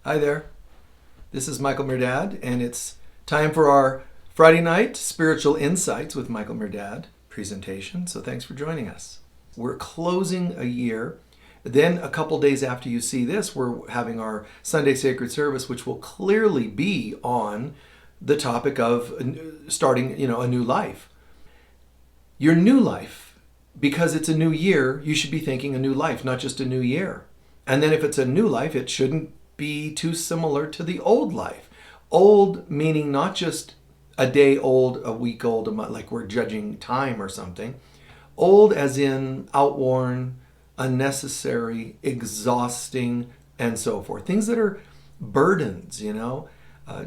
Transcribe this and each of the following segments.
Hi there. This is Michael Mirdad, and it's time for our Friday night Spiritual Insights with Michael Mirdad presentation. So thanks for joining us. We're closing a year. Then a couple days after you see this, we're having our Sunday Sacred Service, which will clearly be on the topic of starting, a new life. Your new life, because it's a new year, you should be thinking a new life, not just a new year. And then if it's a new life, it shouldn't be too similar to the old life. Old meaning not just a day old, a week old, a month, like we're judging time or something. Old as in outworn, unnecessary, exhausting, and so forth. Things that are burdens,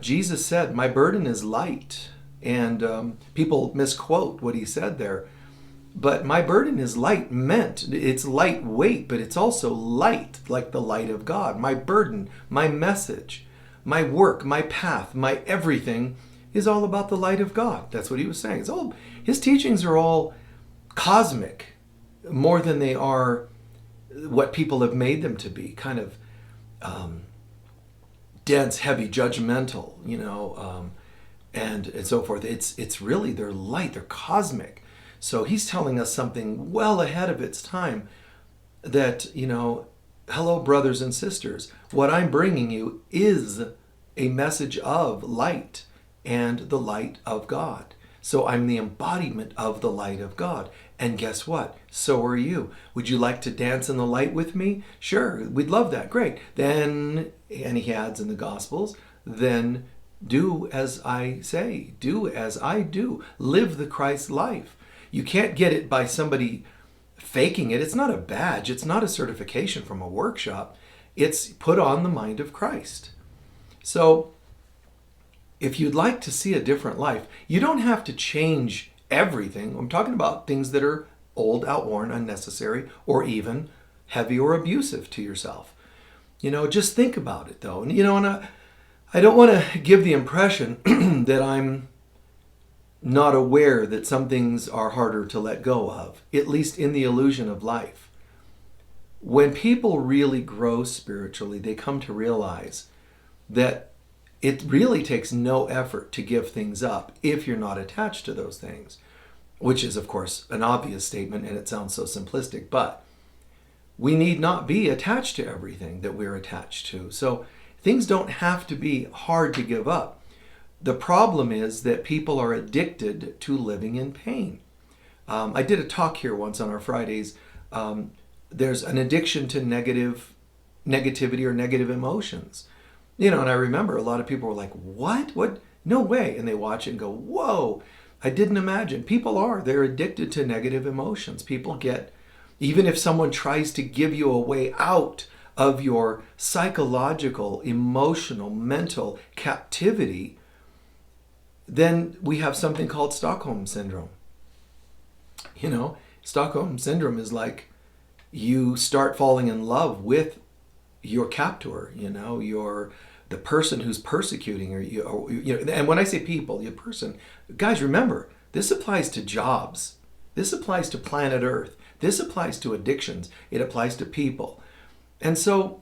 Jesus said, my burden is light. And people misquote what he said there. But my burden is light meant, it's lightweight, but it's also light, like the light of God. My burden, my message, my work, my path, my everything is all about the light of God. That's what he was saying. His teachings are all cosmic, more than they are what people have made them to be, kind of dense, heavy, judgmental, and so forth. It's really, they're light, they're cosmic. So he's telling us something well ahead of its time that, hello, brothers and sisters, what I'm bringing you is a message of light and the light of God. So I'm the embodiment of the light of God. And guess what? So are you. Would you like to dance in the light with me? Sure, we'd love that. Great. Then, and he adds in the Gospels, then do as I say, do as I do. Live the Christ life. You can't get it by somebody faking it. It's not a badge. It's not a certification from a workshop. It's put on the mind of Christ. So if you'd like to see a different life, you don't have to change everything. I'm talking about things that are old, outworn, unnecessary, or even heavy or abusive to yourself. Just think about it though. And I don't want to give the impression that I'm not aware that some things are harder to let go of, at least in the illusion of life. When people really grow spiritually, they come to realize that it really takes no effort to give things up if you're not attached to those things, which is, of course, an obvious statement, and it sounds so simplistic, but we need not be attached to everything that we're attached to. So things don't have to be hard to give up. The problem is that people are addicted to living in pain. I did a talk here once on our Fridays. There's an addiction to negativity or negative emotions. And I remember a lot of people were like, what? What? No way. And they watch it and go, whoa, I didn't imagine. They're addicted to negative emotions. People get, even if someone tries to give you a way out of your psychological, emotional, mental captivity, then we have something called Stockholm Syndrome. Stockholm Syndrome is like you start falling in love with your captor, the person who's persecuting you. And when I say people, your person, guys, remember, this applies to jobs. This applies to planet Earth. This applies to addictions. It applies to people. And so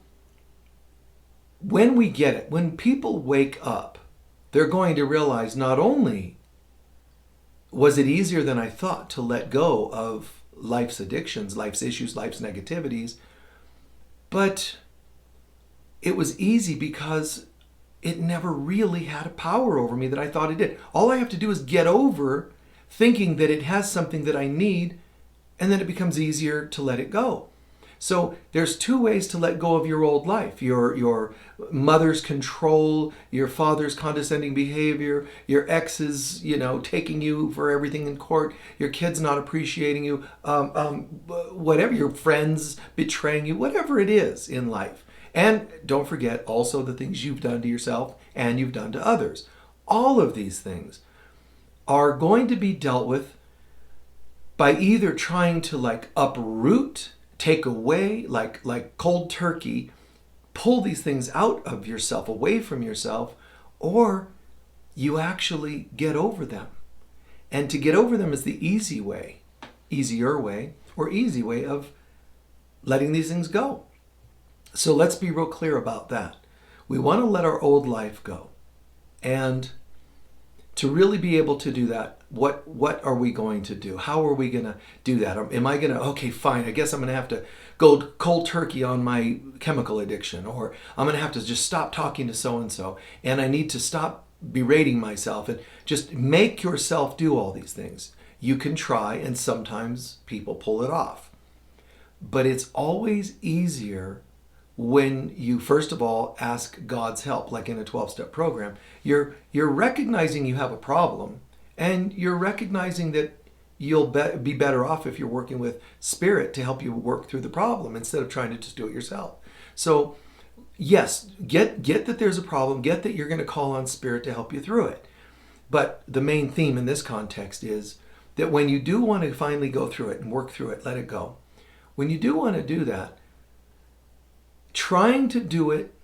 when we get it, when people wake up, they're going to realize not only was it easier than I thought to let go of life's addictions, life's issues, life's negativities, but it was easy because it never really had a power over me that I thought it did. All I have to do is get over thinking that it has something that I need, and then it becomes easier to let it go. So there's two ways to let go of your old life. Your mother's control, your father's condescending behavior, your ex's, taking you for everything in court, your kids not appreciating you, whatever, your friends betraying you, whatever it is in life. And don't forget also the things you've done to yourself and you've done to others. All of these things are going to be dealt with by either trying to uproot, take away, like cold turkey, pull these things out of yourself, away from yourself, or you actually get over them. And to get over them is the easy way, easier way, or easy way of letting these things go. So let's be real clear about that. We want to let our old life go. And to really be able to do that, what are we going to do? How are we going to do that? Am I going to, okay, fine, I guess I'm going to have to go cold turkey on my chemical addiction, or I'm going to have to just stop talking to so-and-so, and I need to stop berating myself, and just make yourself do all these things. You can try, and sometimes people pull it off. But it's always easier when you, first of all, ask God's help, like in a 12-step program. You're recognizing you have a problem, and you're recognizing that you'll be better off if you're working with Spirit to help you work through the problem instead of trying to just do it yourself. So yes, get that there's a problem, get that you're going to call on Spirit to help you through it. But the main theme in this context is that when you do want to finally go through it and work through it, let it go. When you do want to do that, trying to do it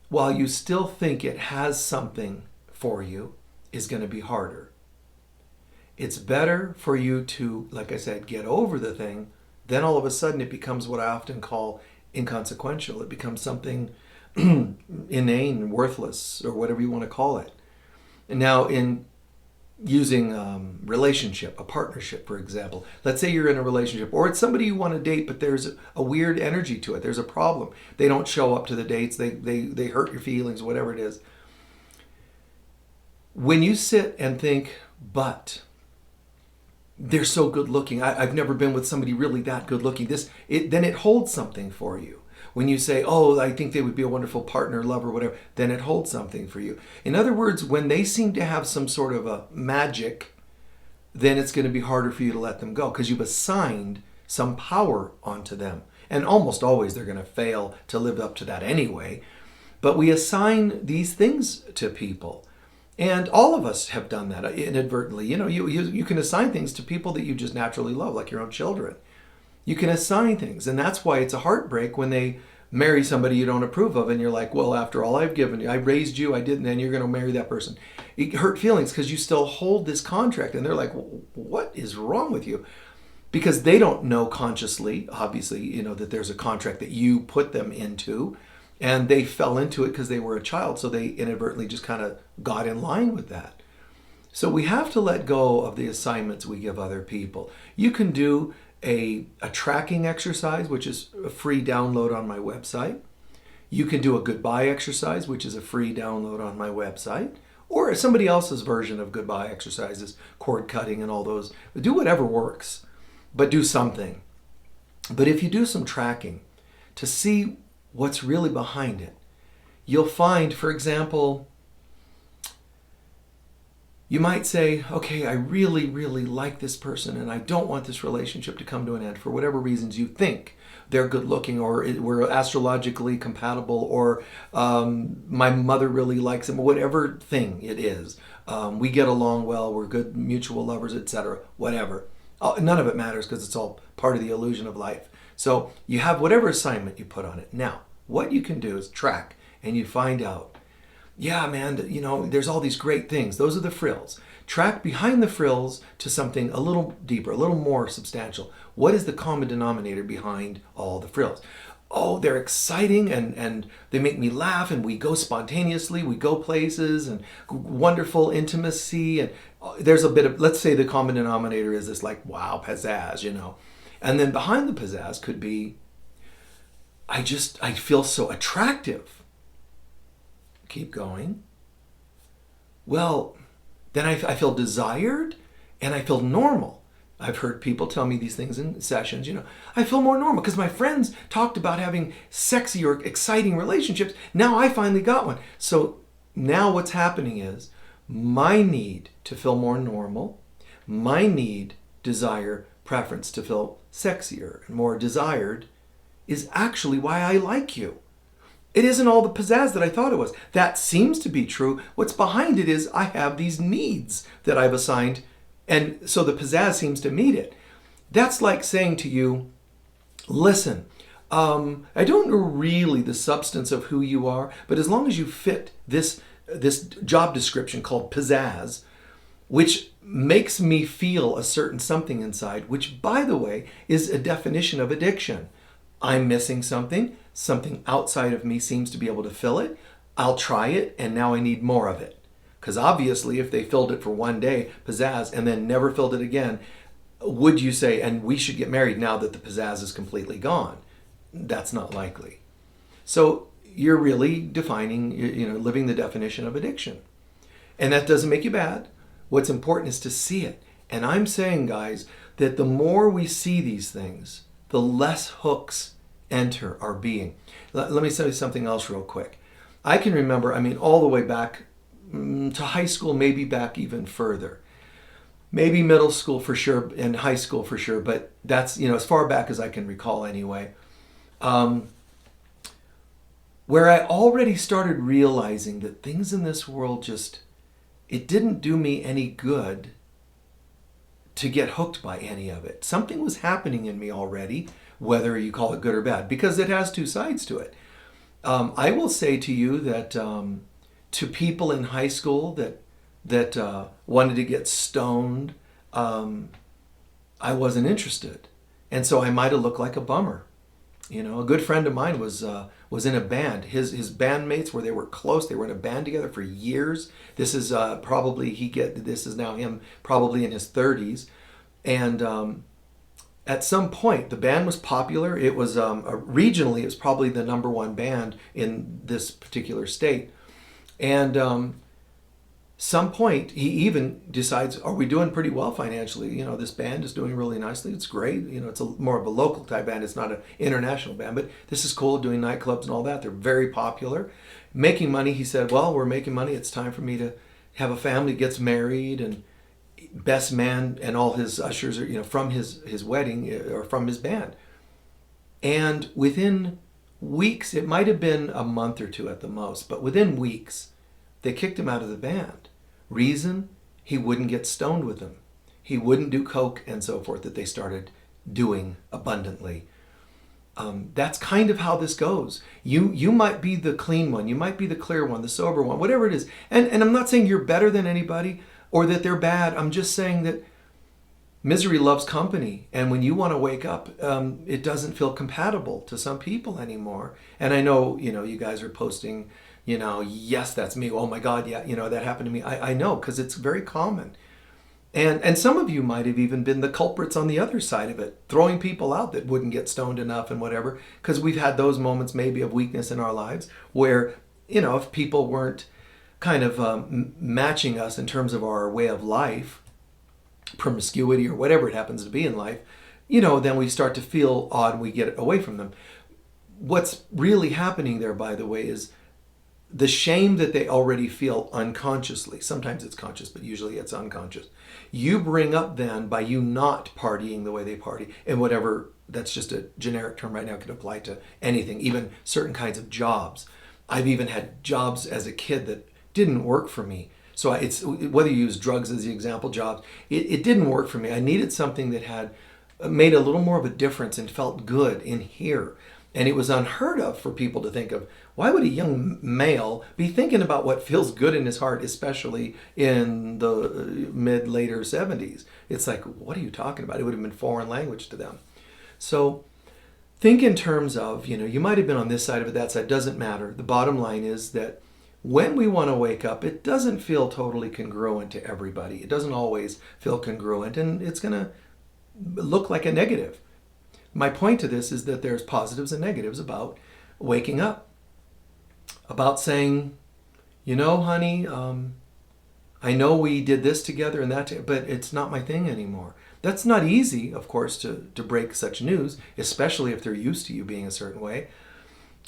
while you still think it has something for you is going to be harder. It's better for you to, like I said, get over the thing. Then all of a sudden it becomes what I often call inconsequential. It becomes something inane, worthless, or whatever you want to call it. And now in using relationship, a partnership, for example. Let's say you're in a relationship, or it's somebody you want to date, but there's a weird energy to it. There's a problem. They don't show up to the dates. They hurt your feelings, whatever it is. When you sit and think, but they're so good looking. I've never been with somebody really that good looking. Then it holds something for you. When you say, oh, I think they would be a wonderful partner, lover, whatever, then it holds something for you. In other words, when they seem to have some sort of a magic, then it's going to be harder for you to let them go because you've assigned some power onto them. And almost always they're going to fail to live up to that anyway. But we assign these things to people. And all of us have done that inadvertently. You know, you can assign things to people that you just naturally love, like your own children. You can assign things, and that's why it's a heartbreak when they marry somebody you don't approve of, and you're like, well, after all I've given you, I raised you, I didn't, and you're going to marry that person. It hurt feelings because you still hold this contract, and they're like, what is wrong with you? Because they don't know consciously, obviously, you know, that there's a contract that you put them into, and they fell into it because they were a child, so they inadvertently just kind of got in line with that. So we have to let go of the assignments we give other people. You can do a tracking exercise, which is a free download on my website. You can do a goodbye exercise, which is a free download on my website, or somebody else's version of goodbye exercises, cord cutting and all those. Do whatever works, but do something. But if you do some tracking to see what's really behind it, you'll find, for example, you might say, okay, I really, really like this person and I don't want this relationship to come to an end for whatever reasons you think. They're good looking, or we're astrologically compatible, or my mother really likes him, or whatever thing it is. We get along well, we're good mutual lovers, etc. Whatever. None of it matters because it's all part of the illusion of life. So you have whatever assignment you put on it. Now, what you can do is track, and you find out, yeah, man, you know, there's all these great things. Those are the frills. Track behind the frills to something a little deeper, a little more substantial. What is the common denominator behind all the frills? Oh, they're exciting and they make me laugh, and we go spontaneously, we go places, and wonderful intimacy. And there's a bit of, let's say the common denominator is this like, wow, pizzazz, you know. And then behind the pizzazz could be, I feel so attractive. Keep going. Well, then I feel desired and I feel normal. I've heard people tell me these things in sessions, you know, I feel more normal because my friends talked about having sexy or exciting relationships. Now I finally got one. So now what's happening is my need to feel more normal, my need, desire, preference to feel sexier and more desired is actually why I like you. It isn't all the pizzazz that I thought it was. That seems to be true. What's behind it is I have these needs that I've assigned, and so the pizzazz seems to meet it. That's like saying to you, listen, I don't know really the substance of who you are, but as long as you fit this job description called pizzazz, which makes me feel a certain something inside, which, by the way, is a definition of addiction. I'm missing something. Something outside of me seems to be able to fill it. I'll try it, and now I need more of it. Because obviously, if they filled it for one day, pizzazz, and then never filled it again, would you say, and we should get married now that the pizzazz is completely gone? That's not likely. So you're really defining, living the definition of addiction. And that doesn't make you bad. What's important is to see it. And I'm saying, guys, that the more we see these things, the less hooks enter our being. Let me tell you something else real quick. I can remember, all the way back to high school, maybe back even further. Maybe middle school for sure, and high school for sure, but that's, as far back as I can recall anyway. Where I already started realizing that things in this world it didn't do me any good to get hooked by any of it. Something was happening in me already, whether you call it good or bad, because it has two sides to it. I will say to you that to people in high school that wanted to get stoned, I wasn't interested. And so I might have looked like a bummer. A good friend of mine was in a band. His bandmates, where they were close, they were in a band together for years. This is this is now him probably in his 30s. And at some point, the band was popular. It was regionally, it was probably the number one band in this particular state. And some point, he even decides, are we doing pretty well financially? This band is doing really nicely. It's great. It's more of a local type band. It's not an international band, but this is cool, doing nightclubs and all that. They're very popular. Making money, he said, well, we're making money. It's time for me to have a family, gets married, and best man and all his ushers are, from his wedding or from his band. And within weeks, it might have been a month or two at the most, but within weeks, they kicked him out of the band. Reason? He wouldn't get stoned with them. He wouldn't do coke and so forth that they started doing abundantly. That's kind of how this goes. You might be the clean one. You might be the clear one, the sober one, whatever it is. And I'm not saying you're better than anybody or that they're bad. I'm just saying that misery loves company. And when you want to wake up, it doesn't feel compatible to some people anymore. And I know, you guys are posting, yes, that's me. Oh my God, yeah, that happened to me. I know, because it's very common. And some of you might have even been the culprits on the other side of it, throwing people out that wouldn't get stoned enough and whatever, because we've had those moments maybe of weakness in our lives where, if people weren't kind of matching us in terms of our way of life, promiscuity or whatever it happens to be in life, then we start to feel odd and we get away from them. What's really happening there, by the way, is the shame that they already feel unconsciously. Sometimes it's conscious, but usually it's unconscious. You bring up then by you not partying the way they party, and whatever, that's just a generic term right now, could apply to anything, even certain kinds of jobs. I've even had jobs as a kid that didn't work for me. So it's whether you use drugs as the example, jobs, it didn't work for me. I needed something that had made a little more of a difference and felt good in here. And it was unheard of for people to think of, why would a young male be thinking about what feels good in his heart, especially in the later 70s? It's like, what are you talking about? It would have been foreign language to them. So think in terms of, you might have been on this side of it, that side, doesn't matter. The bottom line is that when we want to wake up, it doesn't feel totally congruent to everybody. It doesn't always feel congruent, and it's going to look like a negative. My point to this is that there's positives and negatives about waking up, about saying, honey, I know we did this together and that, but it's not my thing anymore. That's not easy, of course, to break such news, especially if they're used to you being a certain way.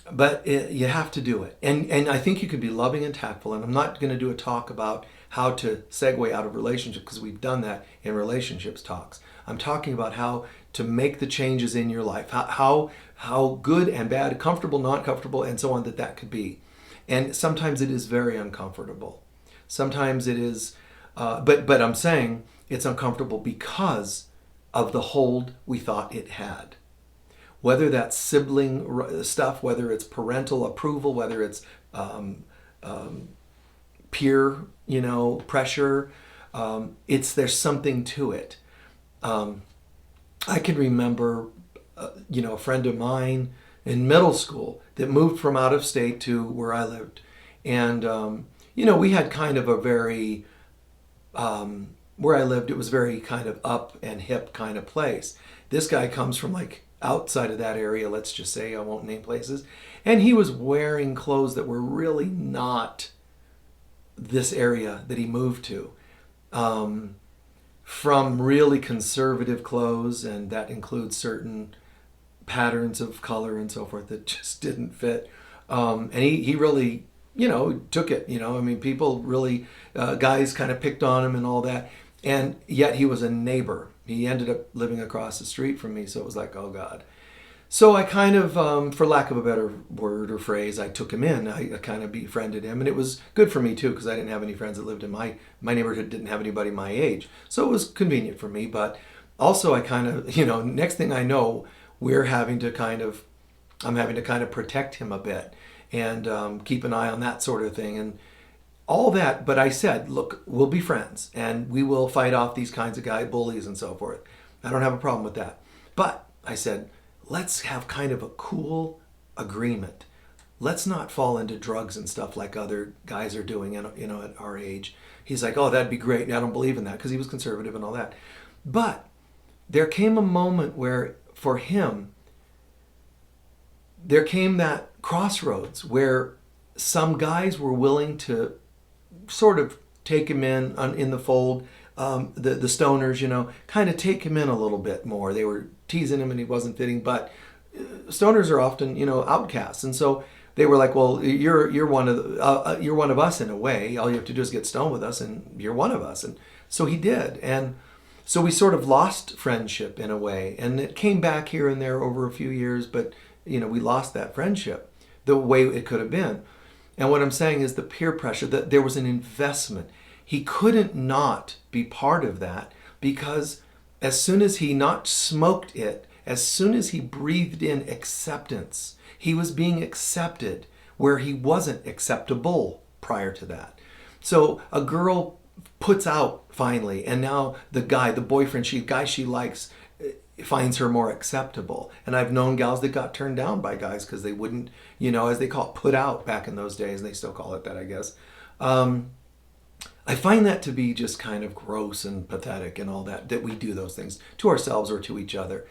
But you have to do it. And I think you can be loving and tactful. And I'm not going to do a talk about how to segue out of relationship, because we've done that in relationships talks. I'm talking about how to make the changes in your life, how good and bad, comfortable, not comfortable, and so on that could be. And sometimes it is very uncomfortable. Sometimes it is, but I'm saying it's uncomfortable because of the hold we thought it had. Whether that's sibling stuff, whether it's parental approval, whether it's peer, pressure, there's something to it. I can remember, a friend of mine in middle school that moved from out of state to where I lived, And, we had kind of a very, where I lived, it was very kind of up and hip kind of place. This guy comes from like outside of that area, let's just say, I won't name places. And he was wearing clothes that were really not this area that he moved to. From really conservative clothes, and that includes certain patterns of color and so forth that just didn't fit. And he really, took it. I mean, people really, guys kind of picked on him and all that. And yet he was a neighbor. He ended up living across the street from me. So it was like, oh God. So I kind of, for lack of a better word or phrase, I took him in. I kind of befriended him. And it was good for me too, because I didn't have any friends that lived in my neighborhood, didn't have anybody my age. So it was convenient for me. But also I kind of, next thing I know, I'm having to kind of protect him a bit and keep an eye on that sort of thing and all that. But I said, look, we'll be friends and we will fight off these kinds of bullies and so forth. I don't have a problem with that. But I said, let's have kind of a cool agreement. Let's not fall into drugs and stuff like other guys are doing, at our age. He's like, oh, that'd be great. I don't believe in that, because he was conservative and all that. But there came a moment where, for him, there came that crossroads where some guys were willing to sort of take him in the fold. The stoners, kind of take him in a little bit more. They were teasing him and he wasn't fitting, but stoners are often, outcasts. And so they were like, well, you're one of us in a way. All you have to do is get stoned with us and you're one of us. And so he did. And so we sort of lost friendship in a way. And it came back here and there over a few years, but, we lost that friendship the way it could have been. And what I'm saying is the peer pressure, that there was an investment. He couldn't not be part of that, because as soon as he not smoked it, as soon as he breathed in acceptance, he was being accepted where he wasn't acceptable prior to that. So a girl puts out finally, and now the boyfriend, guy she likes, finds her more acceptable. And I've known gals that got turned down by guys because they wouldn't, as they call it, put out back in those days, and they still call it that, I guess. I find that to be just kind of gross and pathetic and all that we do those things to ourselves or to each other.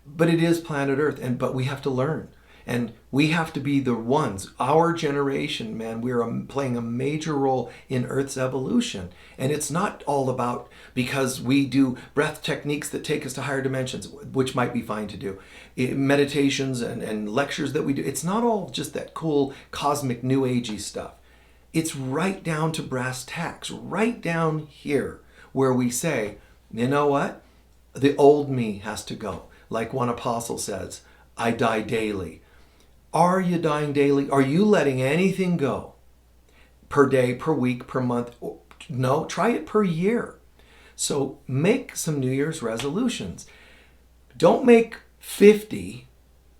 But it is planet Earth, but we have to learn. And we have to be the ones, our generation, man, we're playing a major role in Earth's evolution. And it's not all about because we do breath techniques that take us to higher dimensions, which might be fine to do. Meditations and lectures that we do. It's not all just that cool cosmic new agey stuff. It's right down to brass tacks, right down here where we say, you know what? The old me has to go. Like one apostle says, I die daily. Are you dying daily? Are you letting anything go? Per day, per week, per month? No, try it per year. So make some New Year's resolutions. Don't make 50.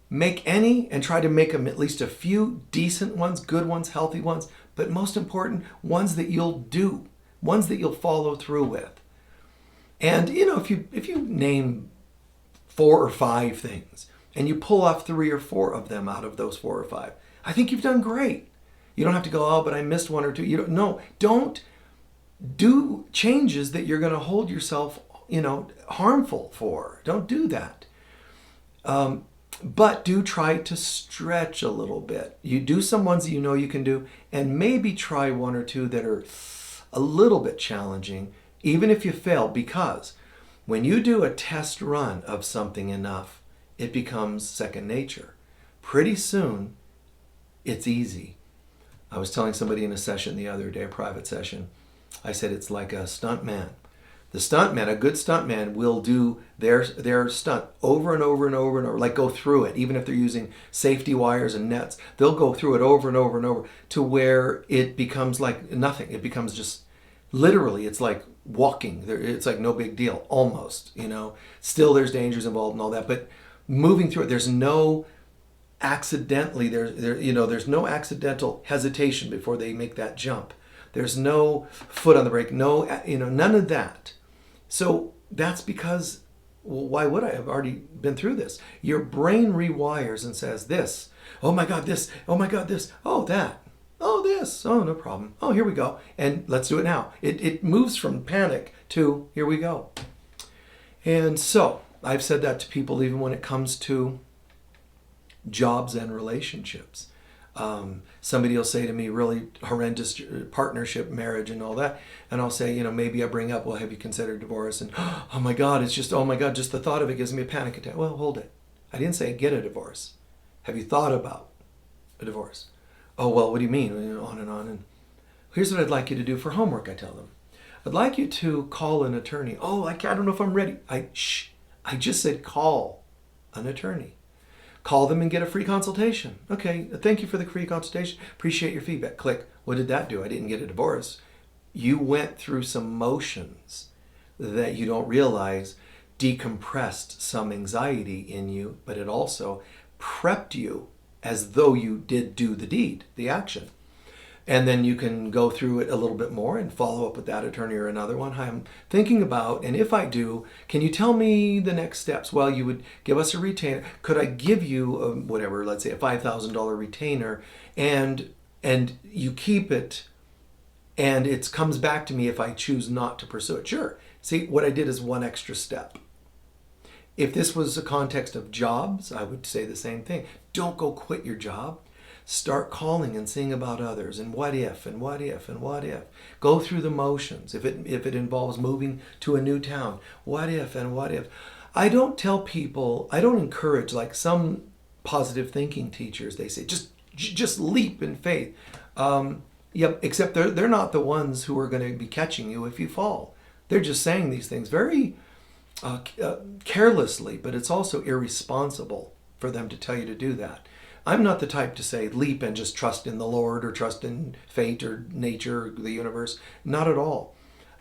Make any and try to make them at least a few decent ones, good ones, healthy ones, but most important, ones that you'll do, ones that you'll follow through with. And, if you name 4 or 5 things, and you pull off 3 or 4 of them out of those 4 or 5, I think you've done great. You don't have to go, oh, but I missed 1 or 2. Don't do changes that you're going to hold yourself, harmful for. Don't do that. But do try to stretch a little bit. You do some ones that you can do, and maybe try 1 or 2 that are a little bit challenging, even if you fail, because when you do a test run of something enough, it becomes second nature. Pretty soon, it's easy. I was telling somebody in a session the other day, a private session, I said it's like a stunt man. The stuntman, a good stuntman, will do their stunt over and over and over and over, like go through it, even if they're using safety wires and nets. They'll go through it over and over and over to where it becomes like nothing. It becomes just, literally, it's like walking. It's like no big deal, almost, Still there's dangers involved and all that, but moving through it, there's no accidentally, there's no accidental hesitation before they make that jump. There's no foot on the brake, none of that. So that's because, well, why would I? Have already been through this. Your brain rewires and says this, oh my God, this, oh my God, this, oh that. Oh, this. Oh, no problem. Oh, here we go. And let's do it now. It moves from panic to here we go. And so I've said that to people even when it comes to jobs and relationships. Somebody will say to me, really horrendous partnership, marriage, and all that. And I'll say, maybe I bring up, well, have you considered divorce? And oh my God, just the thought of it gives me a panic attack. Well, hold it. I didn't say get a divorce. Have you thought about a divorce? Oh, well, what do you mean? On and on. And here's what I'd like you to do for homework, I tell them. I'd like you to call an attorney. Oh, I don't know if I'm ready. I just said call an attorney. Call them and get a free consultation. Okay, thank you for the free consultation. Appreciate your feedback. Click. What did that do? I didn't get a divorce. You went through some motions that you don't realize decompressed some anxiety in you, but it also prepped you as though you did do the deed, the action. And then you can go through it a little bit more and follow up with that attorney or another one. Hi, I'm thinking about, and if I do, can you tell me the next steps? Well, you would give us a retainer. Could I give you whatever, let's say a $5,000 retainer, and you keep it, and it comes back to me if I choose not to pursue it? Sure. See, what I did is one extra step. If this was a context of jobs, I would say the same thing. Don't go quit your job. Start calling and seeing about others and what if and what if and what if. Go through the motions. If it involves moving to a new town, what if and what if. I don't tell people, I don't encourage, like some positive thinking teachers, they say just leap in faith. Except they're not the ones who are going to be catching you if you fall. They're just saying these things very carelessly, but it's also irresponsible for them to tell you to do that. I'm not the type to say leap and just trust in the Lord or trust in fate or nature or the universe. Not at all.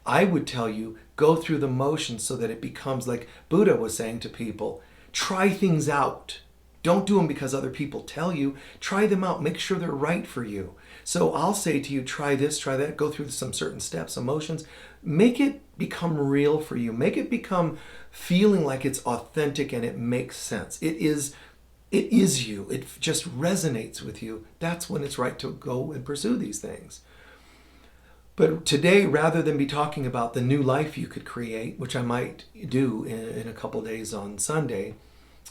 I would tell you, go through the motions so that it becomes like Buddha was saying to people, try things out. Don't do them because other people tell you. Try them out. Make sure they're right for you. So I'll say to you, try this, try that. Go through some certain steps, emotions. Make it become real for you. Make it become feeling like it's authentic and it makes sense. It is you. It just resonates with you. That's when it's right to go and pursue these things. But today, rather than be talking about the new life you could create, which I might do in a couple days on Sunday,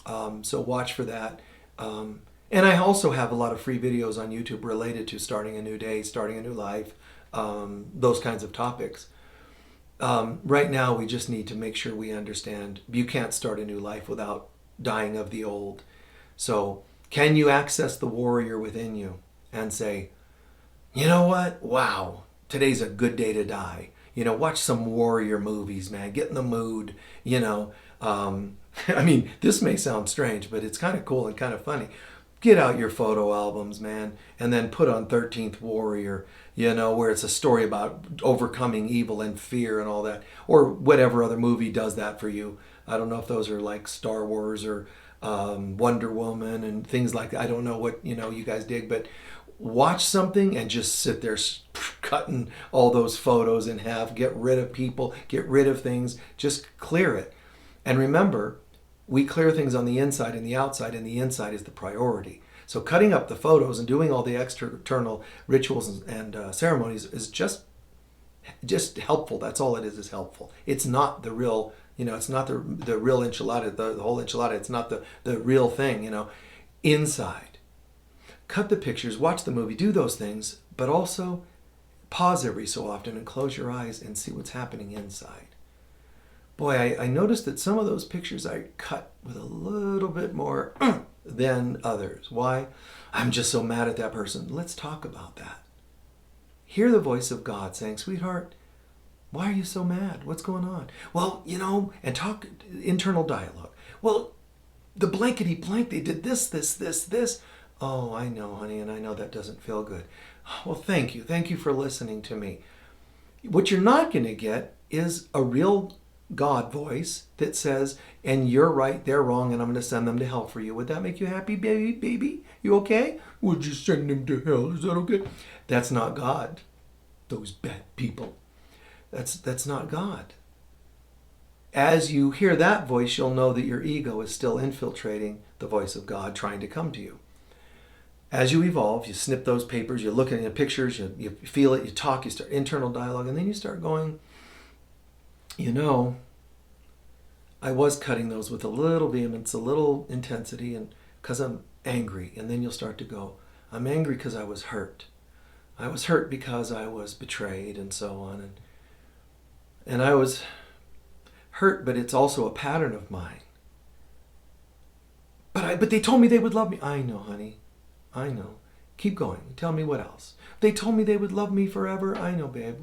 so watch for that. And I also have a lot of free videos on YouTube related to starting a new day, starting a new life, those kinds of topics. Right now, we just need to make sure we understand you can't start a new life without dying of the old. So can you access the warrior within you and say, you know what? Wow, today's a good day to die. Watch some warrior movies, man. Get in the mood, this may sound strange, but it's kind of cool and kind of funny. Get out your photo albums, man, and then put on 13th Warrior, where it's a story about overcoming evil and fear and all that, or whatever other movie does that for you. I don't know if those are like Star Wars or Wonder Woman and things like that. I don't know what you guys dig, but watch something and just sit there cutting all those photos in half. Get rid of people, get rid of things, just clear it. And remember, we clear things on the inside and the outside, and the inside is the priority. So cutting up the photos and doing all the external rituals and ceremonies is just helpful. That's all it is helpful. It's not the real, it's not the real enchilada, the whole enchilada. It's not the real thing, inside. Cut the pictures, watch the movie, do those things, but also pause every so often and close your eyes and see what's happening inside. Boy, I noticed that some of those pictures I cut with a little bit more than others. Why? I'm just so mad at that person. Let's talk about that. Hear the voice of God saying, sweetheart, why are you so mad? What's going on? Well, and talk internal dialogue. Well, the blankety blank, they did this. Oh, I know, honey, and I know that doesn't feel good. Well, thank you. Thank you for listening to me. What you're not going to get is a real God voice that says, and you're right, they're wrong, and I'm going to send them to hell for you. Would that make you happy, baby? You okay? Would you send them to hell? Is that okay? That's not God. Those bad people. That's not God. As you hear that voice, you'll know that your ego is still infiltrating the voice of God trying to come to you. as you evolve, you snip those papers, you're looking at pictures, you feel it, you talk, you start internal dialogue, and then you start going, you know, I was cutting those with a little vehemence, a little intensity, and because I'm angry. And then you'll start to go, I'm angry because I was hurt. I was hurt because I was betrayed, and so on. And I was hurt, but it's also a pattern of mine. But they told me they would love me. I know, honey. I know. Keep going. Tell me what else. They told me they would love me forever. I know, babe.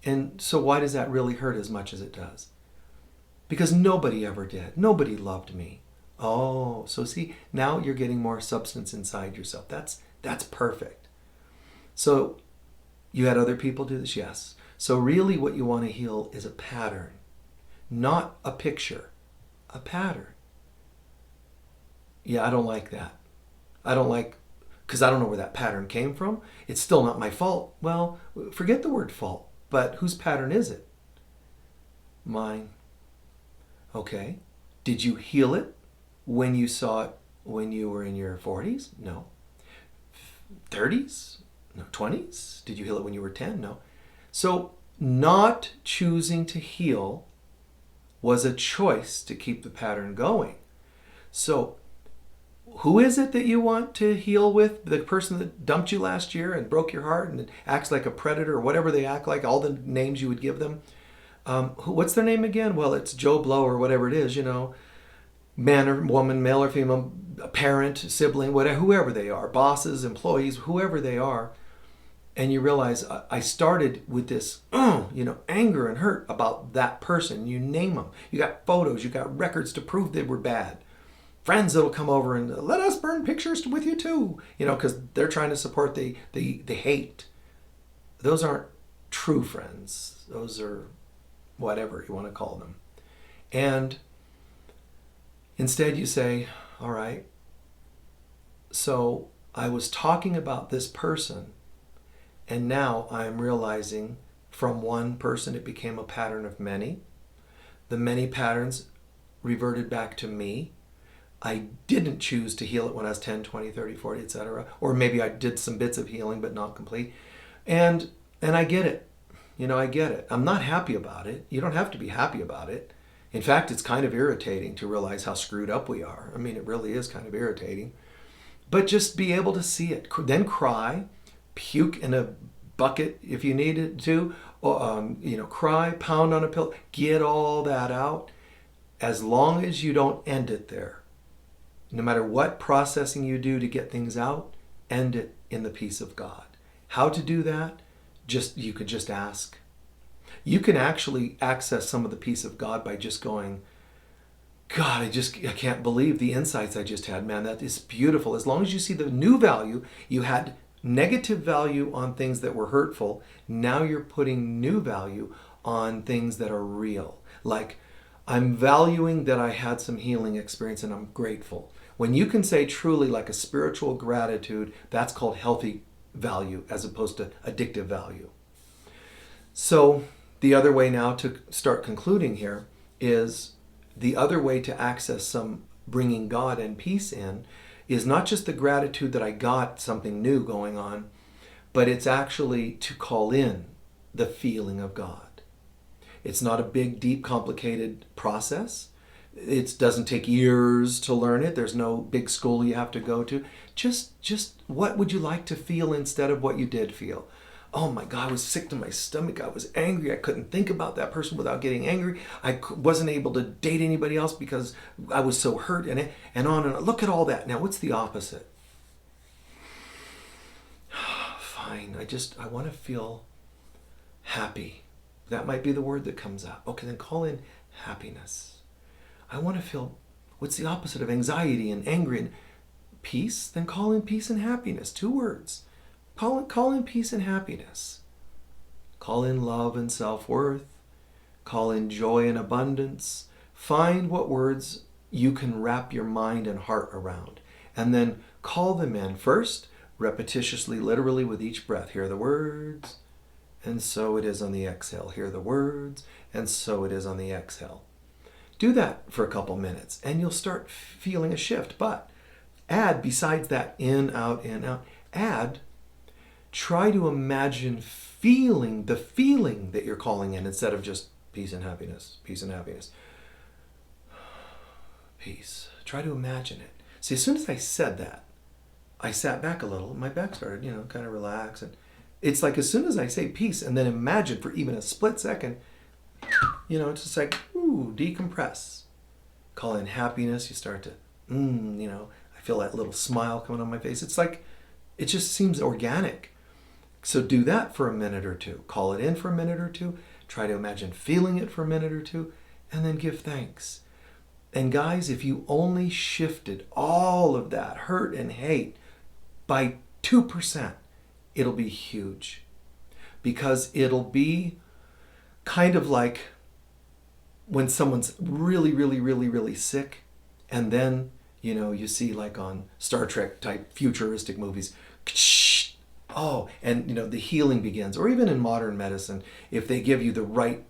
And so why does that really hurt as much as it does? Because nobody ever did. Nobody loved me. Oh, so see, now you're getting more substance inside yourself. That's perfect. So you had other people do this? Yes. So really what you want to heal is a pattern, not a picture, a pattern. Yeah, I don't like that. Because I don't know where that pattern came from. It's still not my fault. Well, forget the word fault, but whose pattern is it? Mine. Okay. Did you heal it when you saw it when you were in your 40s? No. 30s? No. 20s? Did you heal it when you were 10? No. So not choosing to heal was a choice to keep the pattern going. So who is it that you want to heal with? The person that dumped you last year and broke your heart and acts like a predator or whatever they act like, all the names you would give them. What's their name again? Well, it's Joe Blow or whatever it is, man or woman, male or female, parent, sibling, whatever, whoever they are, bosses, employees, whoever they are. And you realize I started with this, anger and hurt about that person. You name them. You got photos, you got records to prove they were bad. Friends that'll come over and let us burn pictures with you too, because they're trying to support the hate. Those aren't true friends. Those are whatever you want to call them. And instead you say, all right, so I was talking about this person, and now I'm realizing from one person it became a pattern of many. The many patterns reverted back to me. I didn't choose to heal it when I was 10, 20, 30, 40, etc. Or maybe I did some bits of healing, but not complete. And I get it. I get it. I'm not happy about it. You don't have to be happy about it. In fact, it's kind of irritating to realize how screwed up we are. I mean, it really is kind of irritating. But just be able to see it. Then cry, puke in a bucket if you needed to, or, cry, pound on a pillow, get all that out. As long as you don't end it there. No matter what processing you do to get things out, end it in the peace of God. How to do that? You could just ask. You can actually access some of the peace of God by just going, God, I can't believe the insights I just had. Man, that is beautiful. As long as you see the new value, you had negative value on things that were hurtful. Now you're putting new value on things that are real. Like, I'm valuing that I had some healing experience and I'm grateful. When you can say truly like a spiritual gratitude, that's called healthy value as opposed to addictive value. So the other way now to start concluding here is the other way to access some bringing God and peace in is not just the gratitude that I got something new going on, but it's actually to call in the feeling of God. It's not a big, deep, complicated process. It doesn't take years to learn it. There's no big school you have to go to. Just what would you like to feel instead of what you did feel? Oh my God, I was sick to my stomach. I was angry. I couldn't think about that person without getting angry. I wasn't able to date anybody else because I was so hurt and on and on. Look at all that. Now, what's the opposite? Fine. I want to feel happy. That might be the word that comes out. Okay, then call in happiness. I want to feel, what's the opposite of anxiety and angry and peace? Then call in peace and happiness. 2 words. Call in peace and happiness. Call in love and self-worth. Call in joy and abundance. Find what words you can wrap your mind and heart around. And then call them in. First, repetitiously, literally with each breath. Hear the words. And so it is on the exhale. Hear the words. And so it is on the exhale. Do that for a couple minutes and you'll start feeling a shift. But Add, besides that in, out, add, try to imagine feeling the feeling that you're calling in instead of just peace and happiness, peace and happiness. Peace. Try to imagine it. See, as soon as I said that, I sat back a little. My back started, kind of relax. And it's like as soon as I say peace and then imagine for even a split second, it's just like, ooh, decompress. Call in happiness. You start to, I feel that little smile coming on my face. It's like, it just seems organic. So do that for a minute or two. Call it in for a minute or two. Try to imagine feeling it for a minute or two. And then give thanks. And guys, if you only shifted all of that hurt and hate by 2%, it'll be huge. Because it'll be kind of like when someone's really, really, really, really sick, and then, you see like on Star Trek type futuristic movies, and the healing begins. Or even in modern medicine, if they give you the right,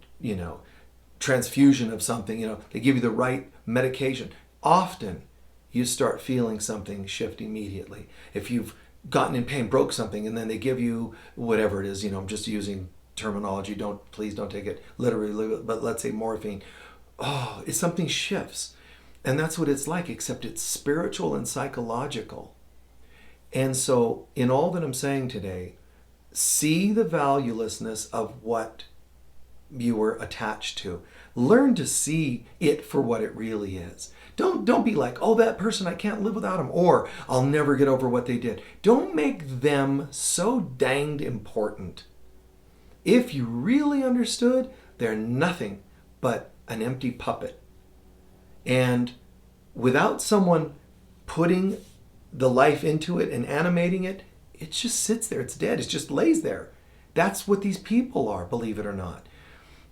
transfusion of something, they give you the right medication, often you start feeling something shift immediately. If you've gotten in pain, broke something, and then they give you whatever it is, I'm just using terminology, please don't take it literally, but let's say morphine. It's something shifts. And that's what it's like, except it's spiritual and psychological. And so in all that I'm saying today, see the valuelessness of what you were attached to. Learn to see it for what it really is. Don't be like, oh, that person, I can't live without them, or I'll never get over what they did. Don't make them so danged important. If you really understood, they're nothing but an empty puppet. And without someone putting the life into it and animating it, it just sits there. It's dead. It just lays there. That's what these people are, believe it or not.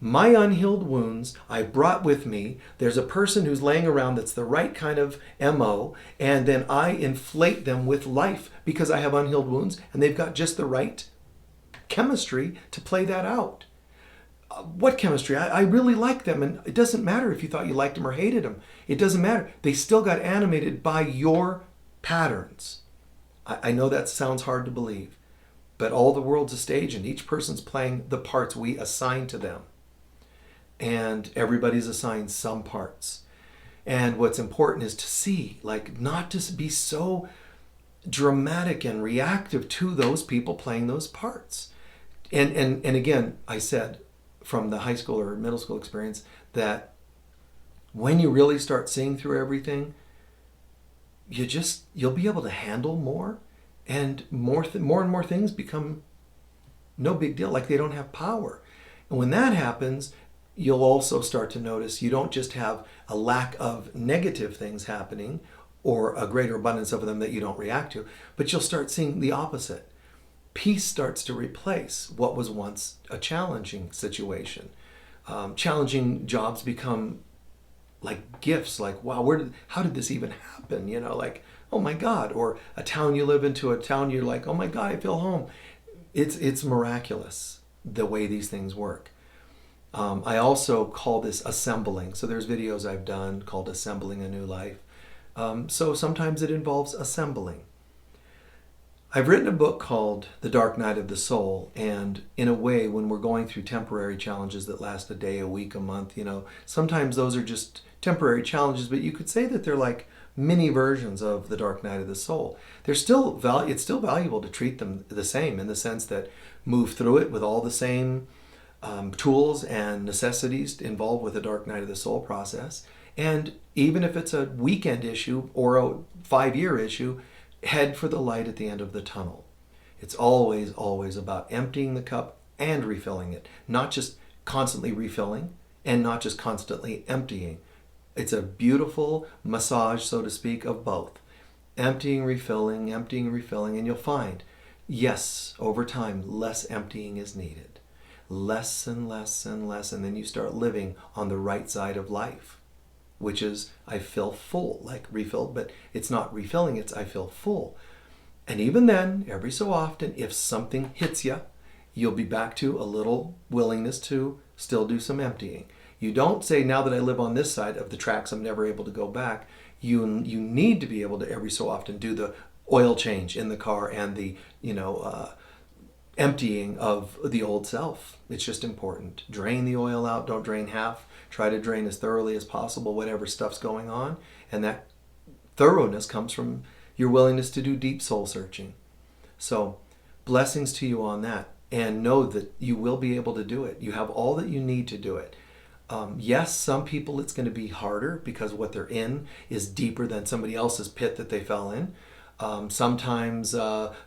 My unhealed wounds I brought with me. There's a person who's laying around that's the right kind of MO, and then I inflate them with life because I have unhealed wounds, and they've got just the right chemistry to play that out. What chemistry? I really like them, and it doesn't matter if you thought you liked them or hated them. It doesn't matter. They still got animated by your patterns. I know that sounds hard to believe, but all the world's a stage, and each person's playing the parts we assign to them. And everybody's assigned some parts. And what's important is to see, not to be so dramatic and reactive to those people playing those parts. And again, I said from the high school or middle school experience that when you really start seeing through everything, you'll be able to handle more, and more and more things become no big deal, like they don't have power. And when that happens, you'll also start to notice you don't just have a lack of negative things happening or a greater abundance of them that you don't react to, but you'll start seeing the opposite. Peace starts to replace what was once a challenging situation. Challenging jobs become like gifts, like, wow, how did this even happen? Oh my God. Or a town you live into, a town you're like, oh my God, I feel home. It's miraculous the way these things work. I also call this assembling. So there's videos I've done called Assembling a New Life. So sometimes it involves assembling. I've written a book called The Dark Night of the Soul, and in a way, when we're going through temporary challenges that last a day, a week, a month, sometimes those are just temporary challenges, but you could say that they're like mini versions of The Dark Night of the Soul. It's still valuable to treat them the same, in the sense that move through it with all the same tools and necessities involved with the Dark Night of the Soul process. And even if it's a weekend issue or a 5-year issue, head for the light at the end of the tunnel. It's always, always about emptying the cup and refilling it, not just constantly refilling and not just constantly emptying. It's a beautiful massage, so to speak, of both. Emptying, refilling, and you'll find, yes, over time, less emptying is needed. Less and less and less, and then you start living on the right side of life, which is I feel full, like refilled, but it's not refilling, it's I feel full. And even then, every so often, if something hits you, you'll be back to a little willingness to still do some emptying. You don't say, now that I live on this side of the tracks, I'm never able to go back. you need to be able to every so often do the oil change in the car and the emptying of the old self. It's just important. Drain the oil out. Don't drain half. Try to drain as thoroughly as possible whatever stuff's going on. And that thoroughness comes from your willingness to do deep soul searching. So blessings to you on that. And know that you will be able to do it. You have all that you need to do it. Yes, some people it's going to be harder because what they're in is deeper than somebody else's pit that they fell in. Sometimes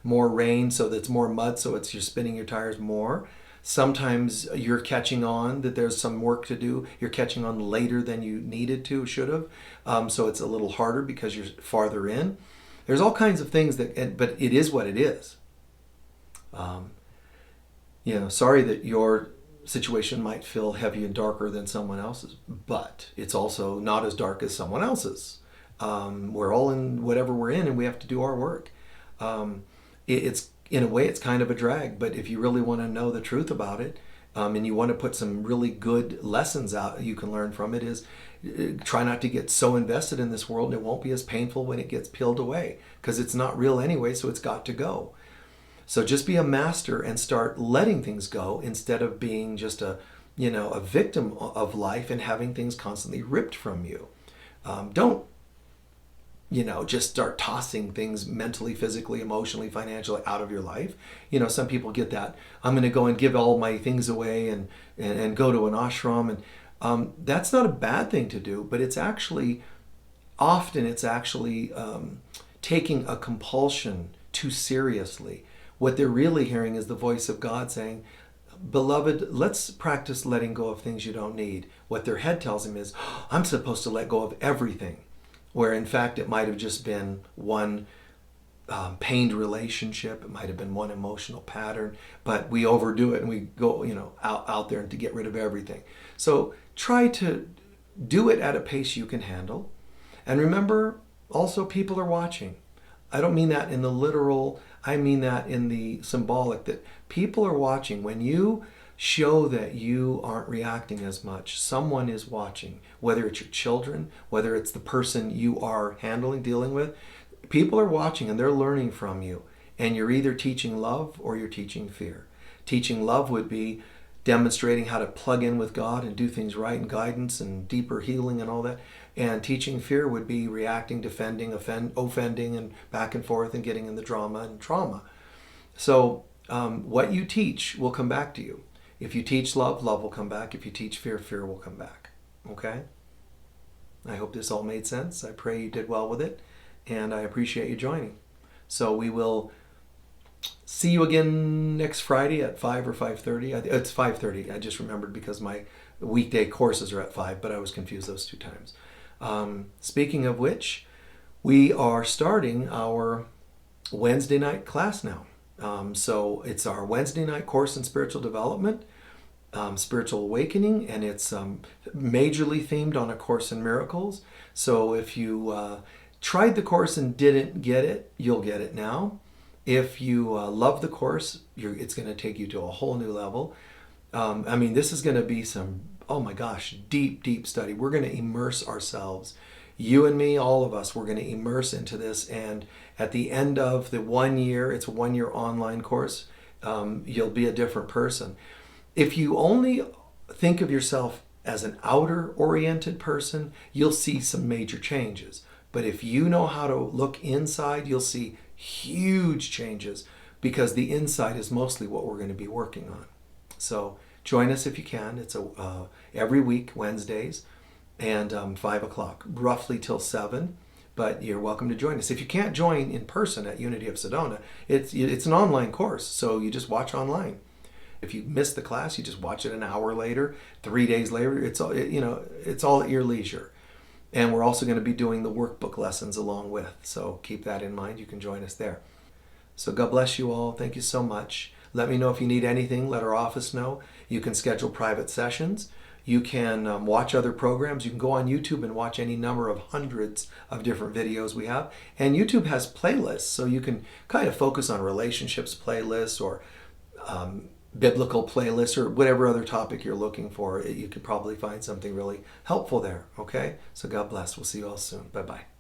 more rain, so that's more mud, so you're spinning your tires more. Sometimes you're catching on that there's some work to do. You're catching on later than you needed to, should have. So it's a little harder because you're farther in. There's all kinds of things but it is what it is. Sorry that your situation might feel heavy and darker than someone else's, but it's also not as dark as someone else's. We're all in whatever we're in, and we have to do our work. It's in a way, it's kind of a drag, but if you really want to know the truth about it, and you want to put some really good lessons out you can learn from it, is try not to get so invested in this world, and it won't be as painful when it gets peeled away, because it's not real anyway, so it's got to go. So just be a master and start letting things go instead of being just a victim of life and having things constantly ripped from you. Don't just start tossing things mentally, physically, emotionally, financially out of your life. Some people get that. I'm going to go and give all my things away and go to an ashram. And that's not a bad thing to do, but it's actually taking a compulsion too seriously. What they're really hearing is the voice of God saying, beloved, let's practice letting go of things you don't need. What their head tells them is, I'm supposed to let go of everything. Where in fact it might have just been one pained relationship. It might have been one emotional pattern, but we overdo it and we go out there to get rid of everything. So try to do it at a pace you can handle. And remember, also people are watching. I don't mean that in the literal, I mean that in the symbolic, that people are watching. When you show that you aren't reacting as much, someone is watching, whether it's your children, whether it's the person you are dealing with. People are watching and they're learning from you. And you're either teaching love or you're teaching fear. Teaching love would be demonstrating how to plug in with God and do things right, and guidance and deeper healing and all that. And teaching fear would be reacting, defending, offending, and back and forth and getting in the drama and trauma. So what you teach will come back to you. If you teach love, love will come back. If you teach fear, fear will come back. Okay? I hope this all made sense. I pray you did well with it, and I appreciate you joining. So we will see you again next Friday at 5 or 5:30. It's 5:30. I just remembered because my weekday courses are at 5, but I was confused those two times. Speaking of which, we are starting our Wednesday night class now. So it's our Wednesday night course in spiritual development, spiritual awakening, and it's majorly themed on A Course in Miracles. So if you tried the course and didn't get it, you'll get it now. If you love the course, it's going to take you to a whole new level. This is going to be some, oh my gosh, deep, deep study. We're going to immerse ourselves. You and me, all of us, we're going to immerse into this. And at the end of the 1 year, it's a 1-year online course, you'll be a different person. If you only think of yourself as an outer-oriented person, you'll see some major changes. But if you know how to look inside, you'll see huge changes, because the inside is mostly what we're going to be working on. So join us if you can. It's every week, Wednesdays, and 5 o'clock, roughly till 7. But you're welcome to join us. If you can't join in person at Unity of Sedona, it's an online course, so you just watch online. If you miss the class, you just watch it an hour later, 3 days later. It's all at your leisure. And we're also going to be doing the workbook lessons along with. So keep that in mind. You can join us there. So God bless you all. Thank you so much. Let me know if you need anything. Let our office know. You can schedule private sessions. You can watch other programs. You can go on YouTube and watch any number of hundreds of different videos we have. And YouTube has playlists, so you can kind of focus on relationships playlists or biblical playlists or whatever other topic you're looking for. You could probably find something really helpful there, okay? So God bless. We'll see you all soon. Bye-bye.